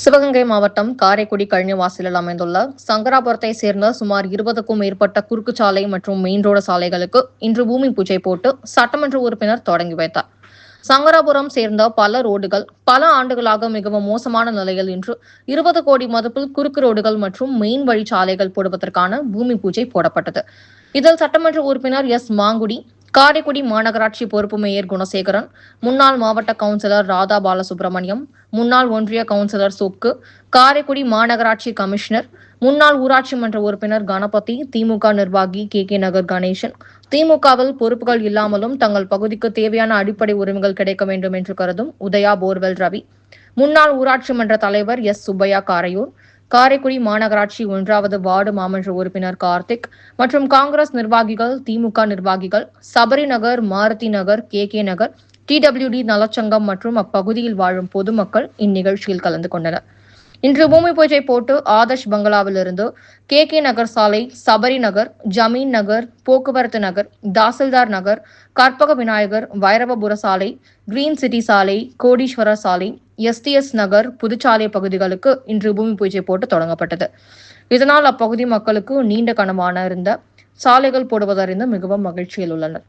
சிவகங்கை மாவட்டம் காரைக்குடி கழனிவாசலில் அமைந்துள்ள சங்கராபுரத்தை சேர்ந்த சுமார் 20க்கும் மேற்பட்ட குறுக்குச்சாலை மற்றும் மெயின் ரோடு சாலைகளுக்கு இன்று பூமி பூஜை போட்டு சட்டமன்ற உறுப்பினர் தொடங்கி வைத்தார். சங்கராபுரம் சேர்ந்த பல ரோடுகள் பல ஆண்டுகளாக மிகவும் மோசமான நிலையில் இன்று 20 கோடி மதிப்பில் குறுக்கு ரோடுகள் மற்றும் மெயின் வழிச்சாலைகள் போடுவதற்கான பூமி பூஜை போடப்பட்டது. இதில் சட்டமன்ற உறுப்பினர் எஸ். மாங்குடி, காரைக்குடி மாநகராட்சி பொறுப்பு மேயர் குணசேகரன், முன்னாள் மாவட்ட கவுன்சிலர் ராதா பாலசுப்ரமணியம், முன்னாள் ஒன்றிய கவுன்சிலர் சொக்கு, காரைக்குடி மாநகராட்சி கமிஷனர், முன்னாள் ஊராட்சி மன்ற உறுப்பினர் கணபதி, திமுக நிர்வாகி கே. நகர் கணேசன், திமுகவில் பொறுப்புகள் இல்லாமலும் தங்கள் பகுதிக்கு தேவையான அடிப்படை உரிமைகள் கிடைக்க வேண்டும் என்று கருதும் உதயா போர்வெல் ரவி, முன்னாள் ஊராட்சி மன்ற தலைவர் எஸ். சுப்பையா காரையூர், காரைக்குடி மாநகராட்சி 1வது வார்டு மாமன்ற உறுப்பினர் கார்த்திக் மற்றும் காங்கிரஸ் நிர்வாகிகள், திமுக நிர்வாகிகள், சபரி நகர், மாருதி நகர், கே. நகர், TWD நலச்சங்கம் மற்றும் அப்பகுதியில் வாழும் பொதுமக்கள் இந்நிகழ்ச்சியில் கலந்து கொண்டனர். இன்று பூமி பூஜை போட்டு ஆதர்ஷ் பங்களாவிலிருந்து கே. நகர் சாலை, சபரி நகர், ஜமீன் நகர், போக்குவரத்து நகர், தாசில்தார் நகர், கற்பக விநாயகர், வைரவபுர சாலை, கிரீன் சிட்டி சாலை, கோடீஸ்வரர் சாலை, STS நகர், புதுச்சாலை பகுதிகளுக்கு இன்று பூமி பூஜை போட்டு தொடங்கப்பட்டது. இதனால் அப்பகுதி மக்களுக்கு நீண்ட கனவான இருந்த சாலைகள் போடுவதறிந்து மிகவும் மகிழ்ச்சியில் உள்ளனர்.